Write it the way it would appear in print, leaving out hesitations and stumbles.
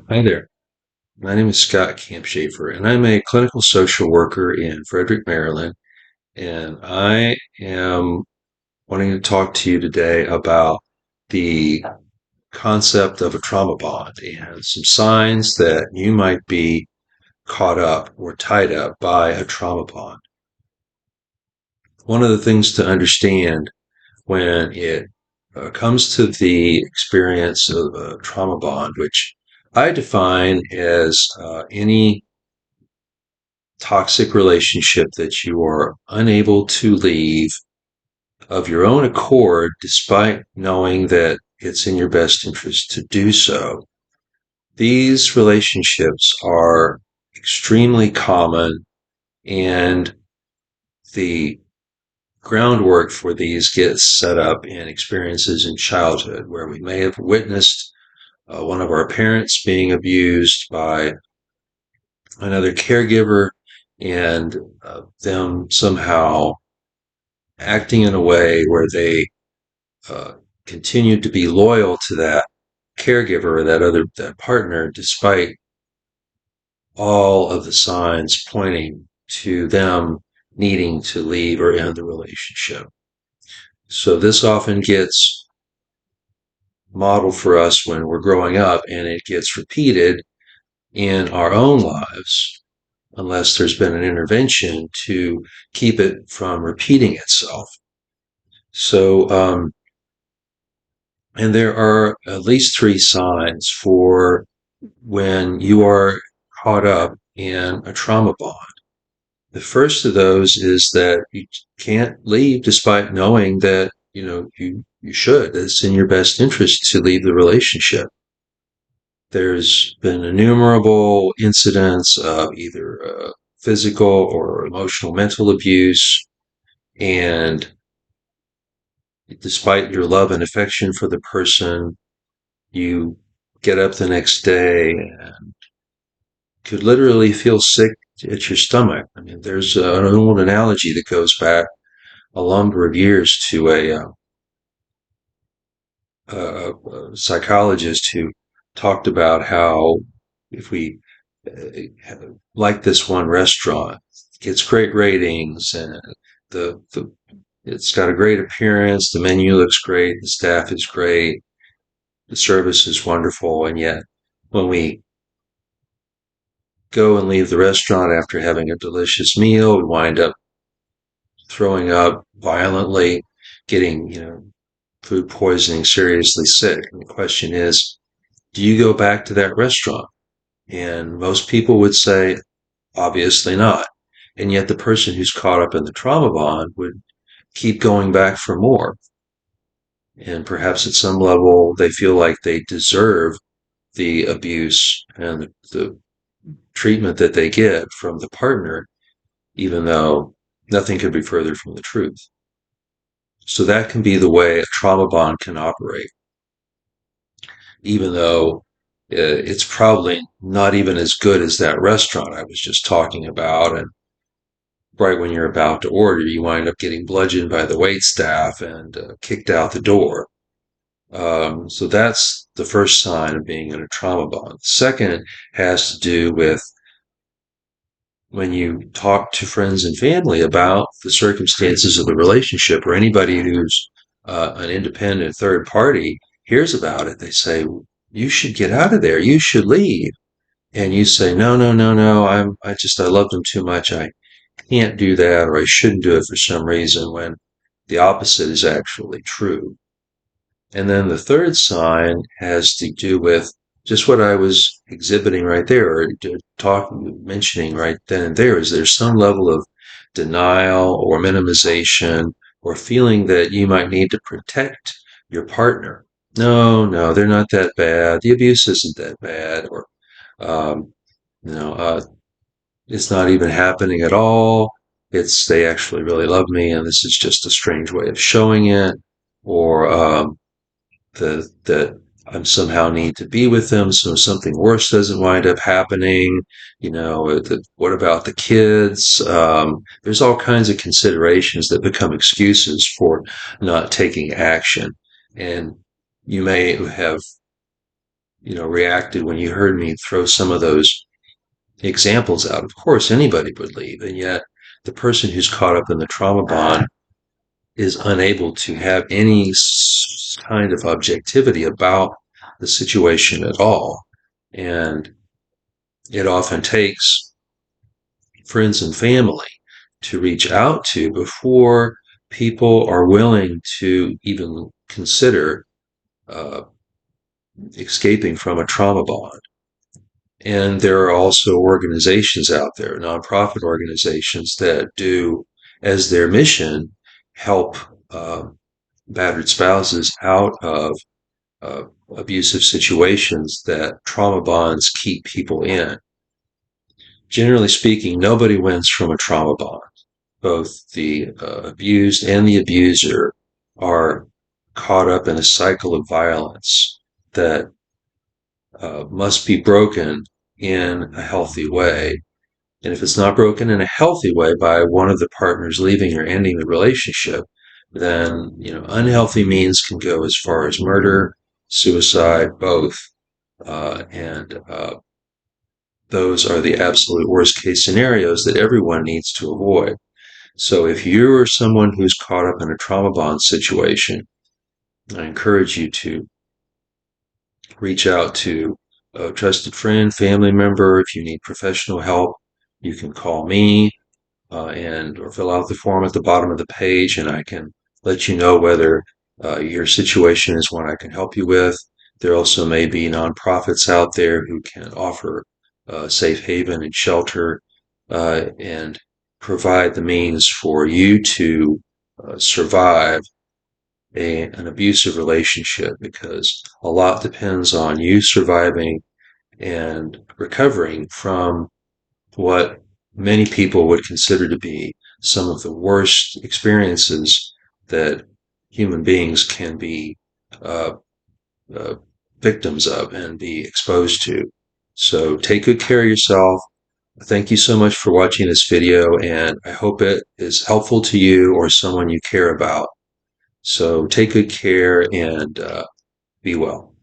Hi there. My name is Scott Campshafer, and I'm a clinical social worker in Frederick, Maryland. And I am wanting to talk to you today about the concept of a trauma bond and some signs that you might be caught up or tied up by a trauma bond. One of the things to understand when it comes to the experience of a trauma bond, which I define as any toxic relationship that you are unable to leave of your own accord, despite knowing that it's in your best interest to do so. These relationships are extremely common, and the groundwork for these gets set up in experiences in childhood where we may have witnessed one of our parents being abused by another caregiver and them somehow acting in a way where they uh, continued to be loyal to that caregiver or that partner, despite all of the signs pointing to them needing to leave or end the relationship. So this often gets modeled for us when we're growing up, and it gets repeated in our own lives unless there's been an intervention to keep it from repeating itself. So and there are at least three signs for when you are caught up in a trauma bond. The first of those is that you can't leave despite knowing that, you should. It's in your best interest to leave the relationship. There's been innumerable incidents of either physical or emotional mental abuse, and despite your love and affection for the person, you get up the next day and could literally feel sick at your stomach. I mean, there's an old analogy that goes back a number of years to a psychologist who talked about how if we like this one restaurant, it gets great ratings and the it's got a great appearance, the menu looks great, the staff is great, the service is wonderful, and yet when we go and leave the restaurant after having a delicious meal, we wind up throwing up violently, getting, food poisoning, seriously sick. And the question is, do you go back to that restaurant? And most people would say, obviously not. And yet the person who's caught up in the trauma bond would keep going back for more. And perhaps at some level, they feel like they deserve the abuse and the treatment that they get from the partner, even though nothing could be further from the truth. So that can be the way a trauma bond can operate, even though it's probably not even as good as that restaurant I was just talking about. And right when you're about to order, you wind up getting bludgeoned by the wait staff and kicked out the door. So that's the first sign of being in a trauma bond. The second has to do with when you talk to friends and family about the circumstances of the relationship, or anybody who's an independent third party hears about it, they say, "You should get out of there. You should leave." And you say, "No, no, no, no. I love them too much. I can't do that, or I shouldn't do it for some reason," when the opposite is actually true. And then the third sign has to do with just what I was exhibiting right there, or mentioning right then and there, is there's some level of denial or minimization or feeling that you might need to protect your partner. No, no, they're not that bad. The abuse isn't that bad, or um, you know, uh, it's not even happening at all. They actually really love me, and this is just a strange way of showing it, or that I'm somehow need to be with them so something worse doesn't wind up happening. What about the kids? There's all kinds of considerations that become excuses for not taking action. And you may have reacted when you heard me throw some of those examples out. Of course, anybody would leave, and yet the person who's caught up in the trauma bond is unable to have any kind of objectivity about the situation at all. And it often takes friends and family to reach out to before people are willing to even consider uh, escaping from a trauma bond. And there are also organizations out there, nonprofit organizations, that do as their mission help uh, battered spouses out of uh, abusive situations that trauma bonds keep people in. Generally speaking, nobody wins from a trauma bond. Both the abused and the abuser are caught up in a cycle of violence that must be broken in a healthy way. And if it's not broken in a healthy way by one of the partners leaving or ending the relationship, then unhealthy means can go as far as murder, suicide, both, and those are the absolute worst case scenarios that everyone needs to avoid. So if you're someone who's caught up in a trauma bond situation, I encourage you to reach out to a trusted friend, family member. If you need professional help, you can call me and or fill out the form at the bottom of the page, and I can let you know whether your situation is one I can help you with. There also may be nonprofits out there who can offer safe haven and shelter and provide the means for you to survive an abusive relationship, because a lot depends on you surviving and recovering from what many people would consider to be some of the worst experiences that human beings can be uh, uh, victims of and be exposed to. So take good care of yourself. Thank you so much for watching this video, and I hope it is helpful to you or someone you care about. So take good care and be well.